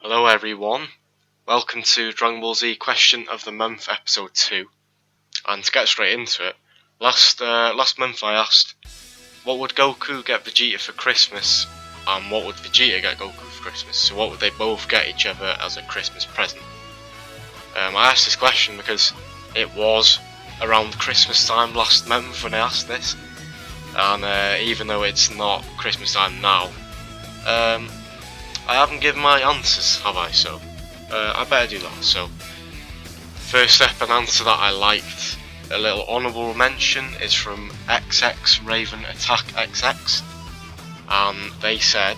Hello everyone, welcome to Dragon Ball Z Question of the Month Episode 2. And to get straight into it, last month I asked, what would Goku get Vegeta for Christmas, and what would Vegeta get Goku for Christmas? So what would they both get each other as a Christmas present? I asked this question because it was around Christmas time last month when I asked this, and even though it's not Christmas time now, I haven't given my answers, have I? So, I better do that. So, first up, an answer that I liked, a little honourable mention, is from XX Raven Attack XX, and they said,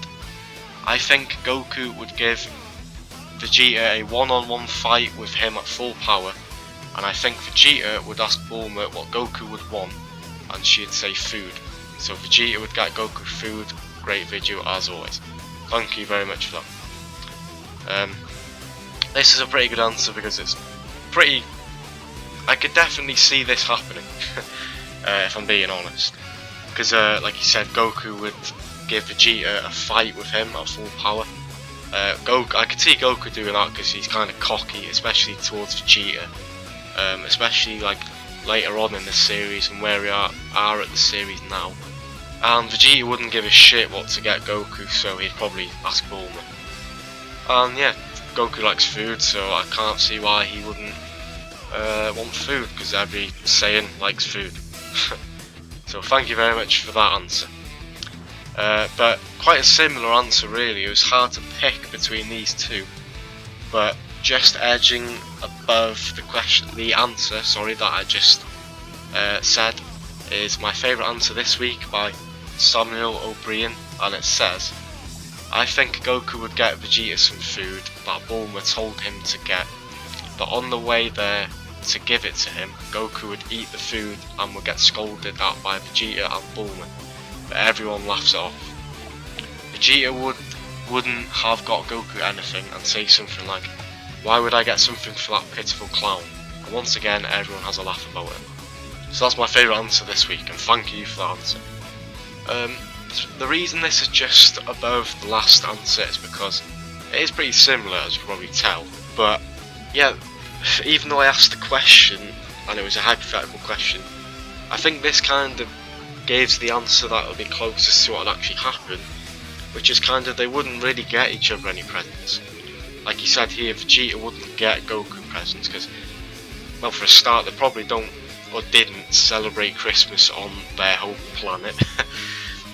I think Goku would give Vegeta a one-on-one fight with him at full power, and I think Vegeta would ask Bulma what Goku would want, and she'd say food. So Vegeta would get Goku food. Great video as always. Thank you very much for that. This is a pretty good answer because it's pretty... I could definitely see this happening, if I'm being honest. Because, like you said, Goku would give Vegeta a fight with him at full power. I could see Goku doing that because he's kind of cocky, especially towards Vegeta. Especially like later on in the series and where we are at the series now. And Vegeta wouldn't give a shit what to get Goku, so he'd probably ask Bulma. And yeah, Goku likes food, so I can't see why he wouldn't want food, because every Saiyan likes food. So thank you very much for that answer. But quite a similar answer really. It was hard to pick between these two, but just edging above the answer that I just said is my favourite answer this week by Samuel O'Brien, and it says, I think Goku would get Vegeta some food that Bulma told him to get, but on the way there to give it to him, Goku would eat the food and would get scolded at by Vegeta and Bulma, but everyone laughs it off. Vegeta wouldn't have got Goku anything and say something like, why would I get something for that pitiful clown? And once again everyone has a laugh about it. So that's my favourite answer this week, and thank you for that answer. The reason this is just above the last answer is because it is pretty similar, as you can probably tell. But yeah, even though I asked the question and it was a hypothetical question, I think this kind of gives the answer that will be closest to what would actually happen, which is kind of they wouldn't really get each other any presents. Like you said here, Vegeta wouldn't get Goku presents because, well, for a start, they probably don't or didn't celebrate Christmas on their home planet.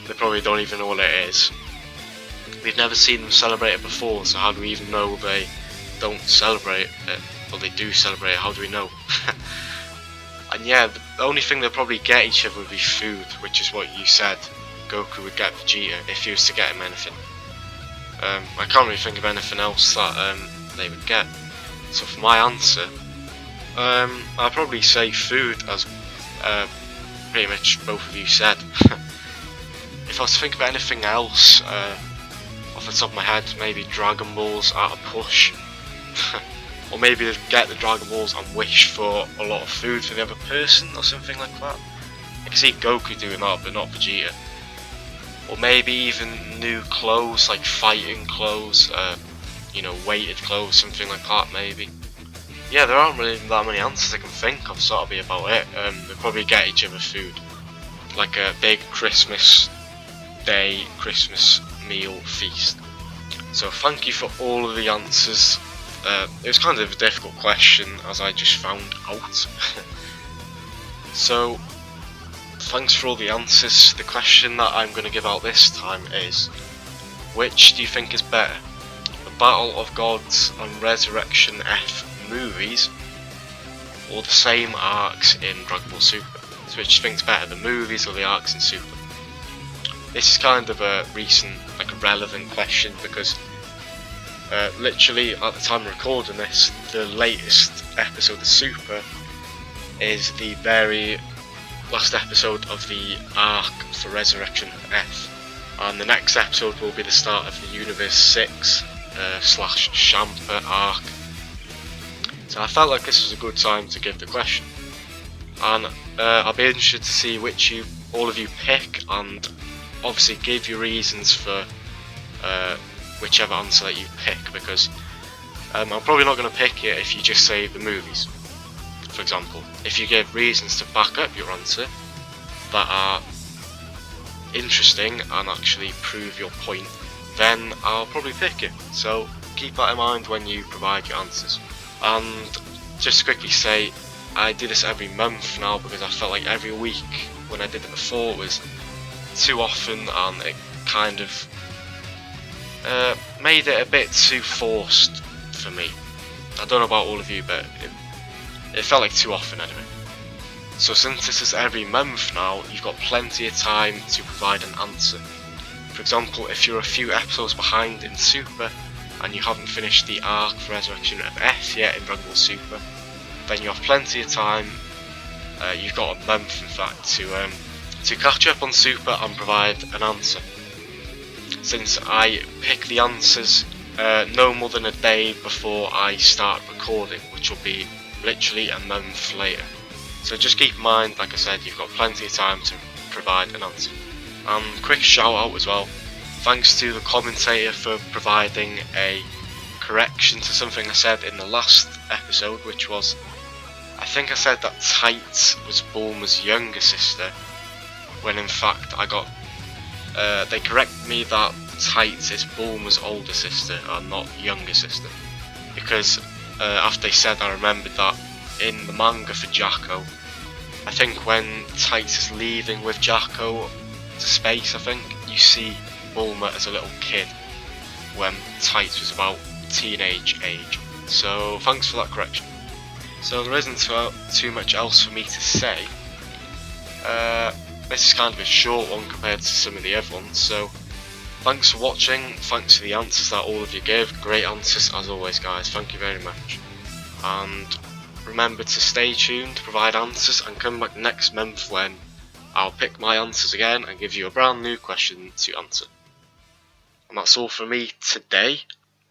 They probably don't even know what it is. We've never seen them celebrate it before, so how do we even know they don't celebrate it? Or they do celebrate it, how do we know? And yeah, the only thing they'll probably get each other would be food, which is what you said Goku would get Vegeta if he was to get him anything. I can't really think of anything else that they would get. So for my answer, I'd probably say food, as pretty much both of you said. If I was to think of anything else off the top of my head, maybe Dragon Balls at a push. Or maybe they'd get the Dragon Balls and wish for a lot of food for the other person or something like that. I can see Goku doing that, but not Vegeta. Or maybe even new clothes, like fighting clothes, weighted clothes, something like that maybe. Yeah, there aren't really that many answers I can think of, so that'll be about it. They'll probably get each other food. Like a big Christmas Day, Christmas meal feast. So thank you for all of the answers. It was kind of a difficult question, as I just found out. So, thanks for all the answers. The question that I'm going to give out this time is, which do you think is better? The Battle of Gods and Resurrection F movies, or the same arcs in Dragon Ball Super? So which do you think's better, the movies or the arcs in Super? This is kind of a recent, like a relevant question, because literally at the time of recording this, the latest episode of Super is the very last episode of the arc for Resurrection F, and the next episode will be the start of the Universe 6 slash Champa arc. So I felt like this was a good time to give the question, and I'll be interested to see which all of you pick, and obviously give your reasons for whichever answer that you pick, because I'm probably not going to pick it if you just say the movies. For example, if you give reasons to back up your answer that are interesting and actually prove your point, then I'll probably pick it. So keep that in mind when you provide your answers. And just to quickly say, I do this every month now because I felt like every week when I did it before was too often, and it kind of made it a bit too forced for me. I don't know about all of you, but it felt like too often anyway. So since this is every month now, you've got plenty of time to provide an answer. For example, if you're a few episodes behind in Super and you haven't finished the arc for Resurrection of F yet in Dragon Ball Super, then you have plenty of time. You've got a month in fact to catch up on Super and provide an answer. Since I pick the answers no more than a day before I start recording, which will be literally a month later. So just keep in mind, like I said, you've got plenty of time to provide an answer. Quick shout out as well. Thanks to the commentator for providing a correction to something I said in the last episode, which was, I think I said that Tights was Bulma's younger sister, when in fact I got, they corrected me that Tights is Bulma's older sister and not younger sister. Because after they said, I remembered that in the manga for Jacko, I think when Tights is leaving with Jacko to space, I think, you see Bulma as a little kid when Tights was about teenage age. So thanks for that correction. So there isn't too much else for me to say. This is kind of a short one compared to some of the other ones, so thanks for watching, thanks for the answers that all of you gave. Great answers as always, guys, thank you very much. And remember to stay tuned, provide answers, and come back next month when I'll pick my answers again and give you a brand new question to answer. And that's all from me today,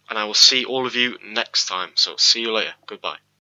and I will see all of you next time, so see you later, goodbye.